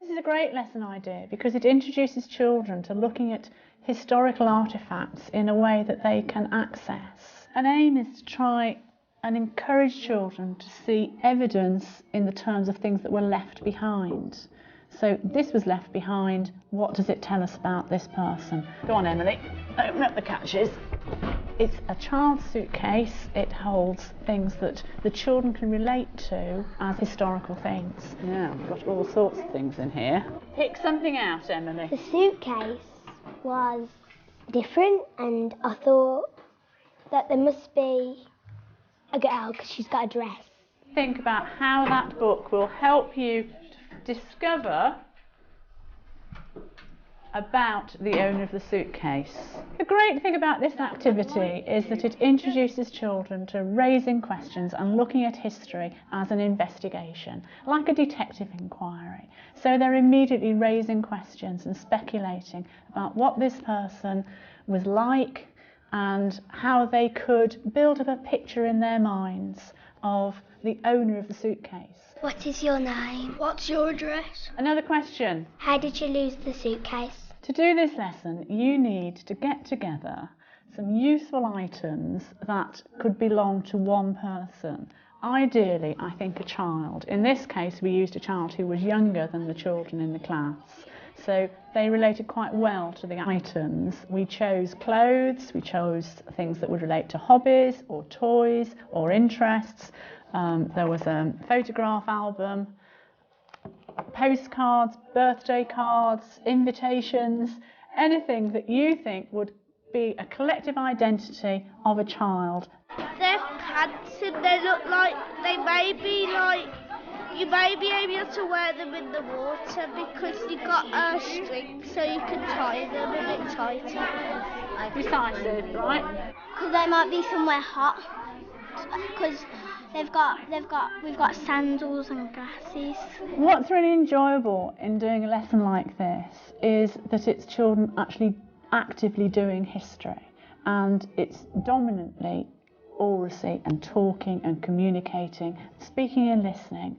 This is a great lesson idea because it introduces children to looking at historical artefacts in a way that they can access. An aim is to try and encourage children to see evidence in the terms of things that were left behind. So this was left behind. What does it tell us about this person? Go on, Emily, open up the catches. It's a child's suitcase. It holds things that the children can relate to as historical things. Now, we've got all sorts of things in here. Pick something out, Emily. The suitcase was different, and I thought that there must be a girl because she's got a dress. Think about how that book will help you discover about the owner of the suitcase. The great thing about this activity is that it introduces children to raising questions and looking at history as an investigation, like a detective inquiry. So they're immediately raising questions and speculating about what this person was like and how they could build up a picture in their minds of the owner of the suitcase. What is your name? What's your address? Another question. How did you lose the suitcase? To do this lesson, you need to get together some useful items that could belong to one person. Ideally, I think a child. In this case, we used a child who was younger than the children in the class. So they related quite well to the items. We chose clothes, we chose things that would relate to hobbies or toys or interests. There was a photograph album, postcards, birthday cards, invitations, anything that you think would be a collective identity of a child. They're pants and they look like they may be like, you may be able to wear them in the water because you've got a string so you can tie them a bit tighter. Decisive, right? Because they might be somewhere hot. Because we've got sandals and glasses. What's really enjoyable in doing a lesson like this is that it's children actually actively doing history, and it's dominantly oracy and talking and communicating, speaking and listening.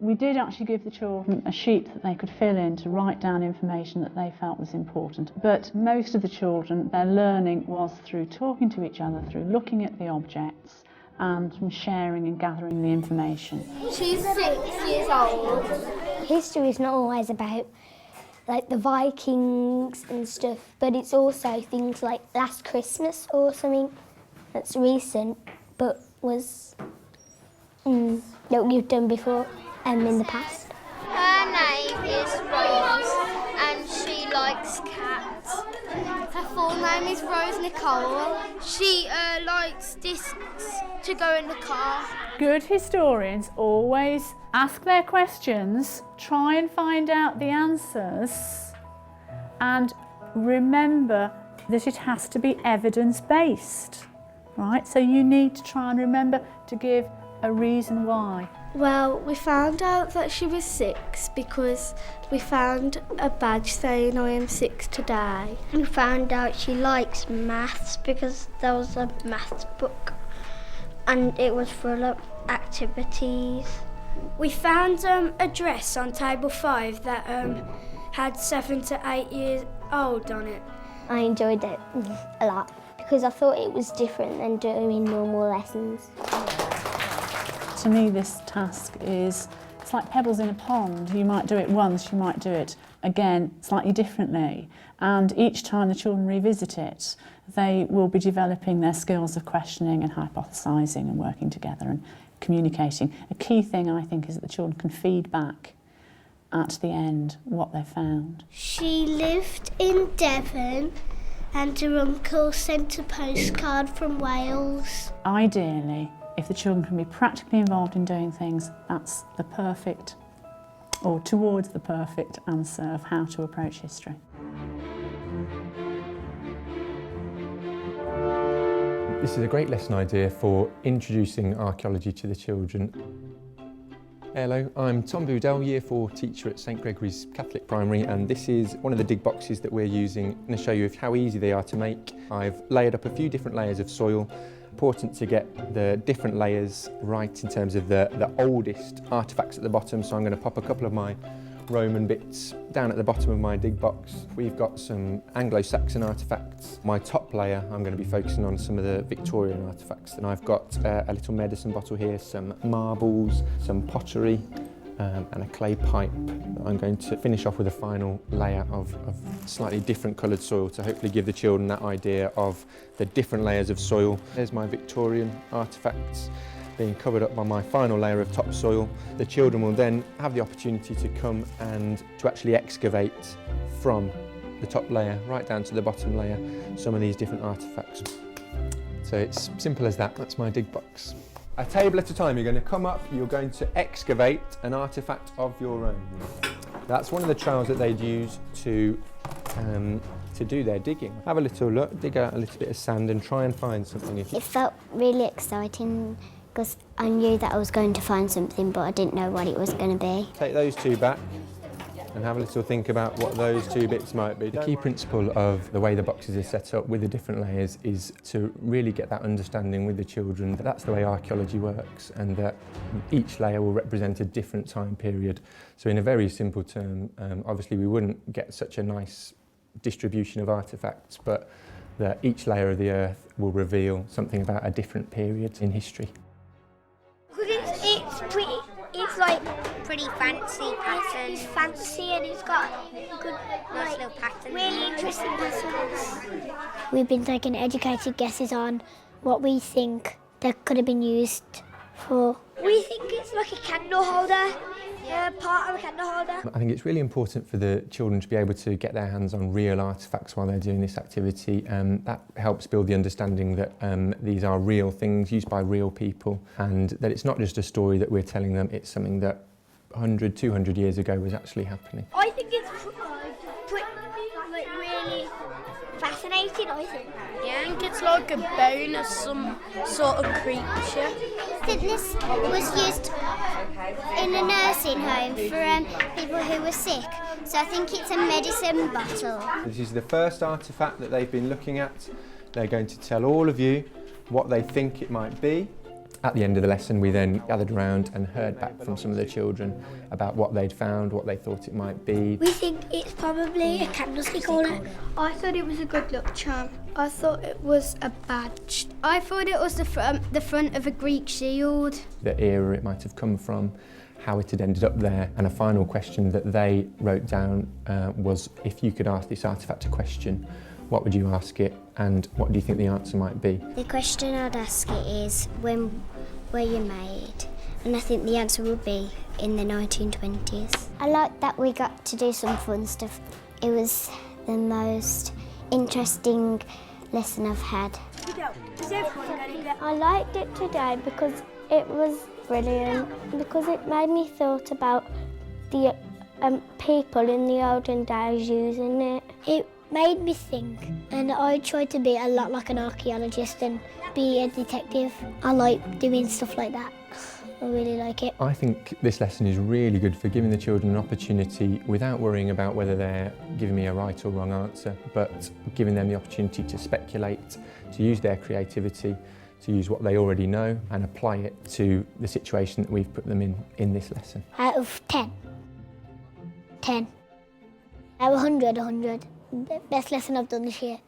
We did actually give the children a sheet that they could fill in to write down information that they felt was important. But most of the children, their learning was through talking to each other, through looking at the objects, and from sharing and gathering the information. She's 6 years old. History is not always about like the Vikings and stuff, but it's also things like last Christmas or something that's recent, but was that you've done before in the past. Her name is Rose and she likes cats. Her full name is Rose Nicole. She likes discs to go in the car. Good historians always ask their questions, try and find out the answers, and remember that it has to be evidence-based, right? So you need to try and remember to give a reason why. Well, we found out that she was 6 because we found a badge saying I am 6 today. We found out she likes maths because there was a maths book and it was full of activities. We found a dress on table 5 that had 7 to 8 years old on it. I enjoyed it a lot because I thought it was different than doing normal lessons. To me, this task it's like pebbles in a pond. You might do it once, you might do it again slightly differently, and each time the children revisit it, they will be developing their skills of questioning and hypothesising and working together and communicating. A key thing, I think, is that the children can feed back at the end what they've found. She lived in Devon and her uncle sent a postcard from Wales. Ideally, if the children can be practically involved in doing things, that's the perfect, or towards the perfect answer of how to approach history. This is a great lesson idea for introducing archaeology to the children. Hello, I'm Tom Boudel, Year 4 teacher at St Gregory's Catholic Primary, and this is one of the dig boxes that we're using. I'm going to show you how easy they are to make. I've layered up a few different layers of soil. Important to get the different layers right in terms of the oldest artefacts at the bottom, so I'm going to pop a couple of my Roman bits. Down at the bottom of my dig box, we've got some Anglo-Saxon artefacts. My top layer, I'm going to be focusing on some of the Victorian artefacts. And I've got a little medicine bottle here, some marbles, some pottery, and a clay pipe. I'm going to finish off with a final layer of slightly different coloured soil to hopefully give the children that idea of the different layers of soil. There's my Victorian artefacts being covered up by my final layer of topsoil. The children will then have the opportunity to come and to actually excavate from the top layer right down to the bottom layer some of these different artefacts. So it's simple as that. That's my dig box. A table at a time, you're going to come up, you're going to excavate an artefact of your own. That's one of the trowels that they'd use to do their digging. Have a little look, dig out a little bit of sand and try and find something. It felt really exciting because I knew that I was going to find something, but I didn't know what it was going to be. Take those two back and have a little think about what those two bits might be. The key principle of the way the boxes are set up with the different layers is to really get that understanding with the children that that's the way archaeology works and that each layer will represent a different time period. So in a very simple term, obviously we wouldn't get such a nice distribution of artefacts, but that each layer of the earth will reveal something about a different period in history. It's like pretty fancy patterns. It's fancy and it's got good, Nice little patterns. really interesting patterns. We've been taking educated guesses on what we think that could have been used for. We think it's like a candle holder. Part of a candle holder. I think it's really important for the children to be able to get their hands on real artefacts while they're doing this activity. That helps build the understanding that these are real things used by real people and that it's not just a story that we're telling them, it's something that 100, 200 years ago was actually happening. I think it's really fascinating, I think. Yeah, I think it's like a bone of some sort of creature. I think this was used in a nursing home for people who were sick. So I think it's a medicine bottle. This is the first artefact that they've been looking at. They're going to tell all of you what they think it might be. At the end of the lesson, we then gathered around and heard back from some of the children about what they'd found, what they thought it might be. We think it's probably a candlestick holder. I thought it was a good luck charm. I thought it was a badge. I thought it was the front of a Greek shield. The era it might have come from, how it had ended up there. And a final question that they wrote down was, if you could ask this artefact a question, what would you ask it and what do you think the answer might be? The question I'd ask it is, when were you made? And I think the answer would be in the 1920s. I like that we got to do some fun stuff. It was the most interesting lesson I've had. I liked it today because it was brilliant, because it made me thought about the people in the olden days using it. It made me think, and I tried to be a lot like an archaeologist and be a detective. I like doing stuff like that. I really like it. I think this lesson is really good for giving the children an opportunity without worrying about whether they're giving me a right or wrong answer, but giving them the opportunity to speculate, to use their creativity, to use what they already know and apply it to the situation that we've put them in this lesson. Out of 10. 10. Out of 100, 100. Best lesson I've done this year.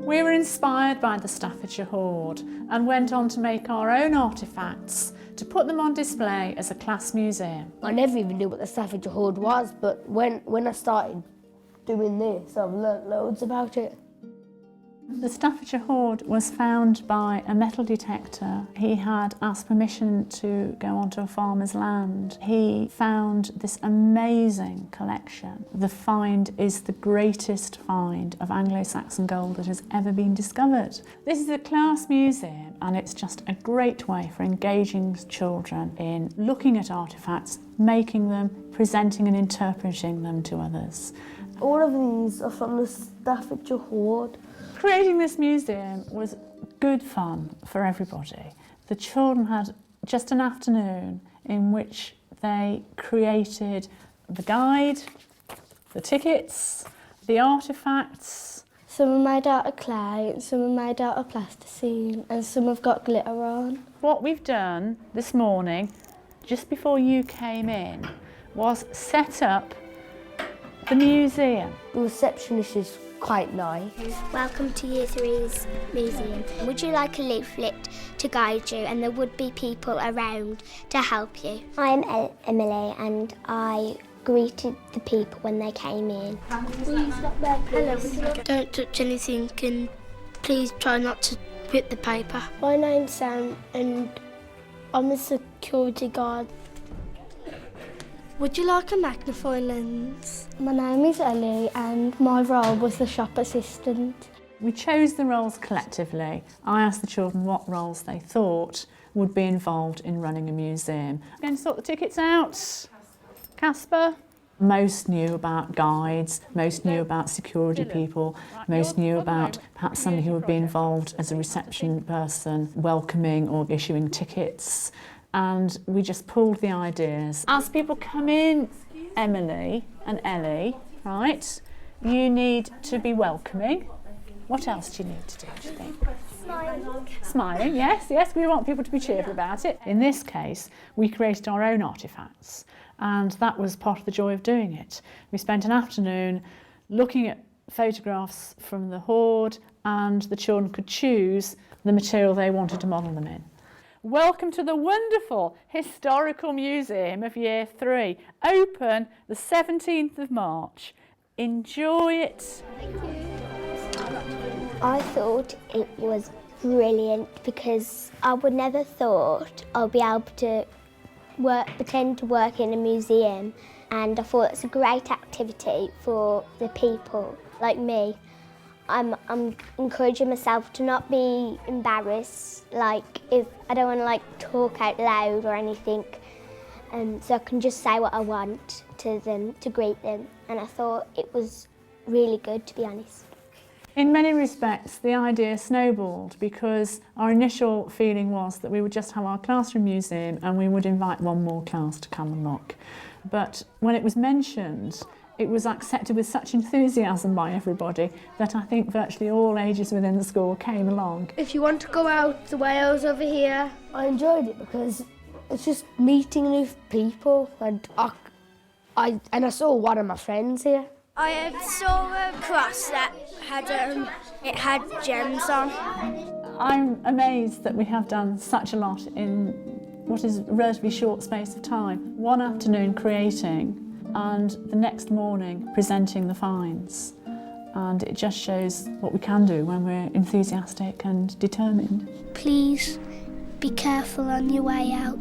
We were inspired by the Staffordshire hoard and went on to make our own artefacts to put them on display as a class museum. I never even knew what the Staffordshire hoard was, but when I started doing this, I've learnt loads about it. The Staffordshire hoard was found by a metal detector. He had asked permission to go onto a farmer's land. He found this amazing collection. The find is the greatest find of Anglo-Saxon gold that has ever been discovered. This is a class museum and it's just a great way for engaging children in looking at artefacts, making them, presenting and interpreting them to others. All of these are from the Staffordshire hoard. Creating this museum was good fun for everybody. The children had just an afternoon in which they created the guide, the tickets, the artefacts, Some are made out of clay and some are made out of plasticine and some have got glitter on. What we've done this morning, just before you came in, was set up the museum. The receptionist is quite nice. Welcome to Year 3's museum. Would you like a leaflet to guide you, and there would be people around to help you? I'm Emily and I greeted the people when they came in. Hello. Don't touch anything and please try not to rip the paper. My name's Sam and I'm a security guard. Would you like a magnifying lens? My name is Ellie and my role was the shop assistant. We chose the roles collectively. I asked the children what roles they thought would be involved in running a museum. I'm going to sort the tickets out. Casper? Most knew about guides, most knew about security people, most knew about perhaps somebody who would be involved as a reception person, welcoming or issuing tickets. And we just pulled the ideas. As people come in, Emily and Ellie, right, you need to be welcoming. What else do you need to do, do you think? Smiling, yes, we want people to be cheerful about it. In this case, we created our own artefacts, and that was part of the joy of doing it. We spent an afternoon looking at photographs from the hoard, and the children could choose the material they wanted to model them in. Welcome to the wonderful Historical Museum of Year 3, open the 17th of March. Enjoy it. I thought it was brilliant because I would never thought I'd be able to pretend to work in a museum, and I thought it's a great activity for the people like me. I'm encouraging myself to not be embarrassed, like if I don't want to talk out loud or anything, so I can just say what I want to them, to greet them, and I thought it was really good, to be honest. In many respects, the idea snowballed because our initial feeling was that we would just have our classroom museum and we would invite one more class to come and look. But when it was mentioned, it was accepted with such enthusiasm by everybody that I think virtually all ages within the school came along. If you want to go out the Wales over here. I enjoyed it because it's just meeting new people, and I saw one of my friends here. I saw a cross that had gems on. I'm amazed that we have done such a lot in what is a relatively short space of time. One afternoon creating and the next morning presenting the finds. And it just shows what we can do when we're enthusiastic and determined. Please be careful on your way out.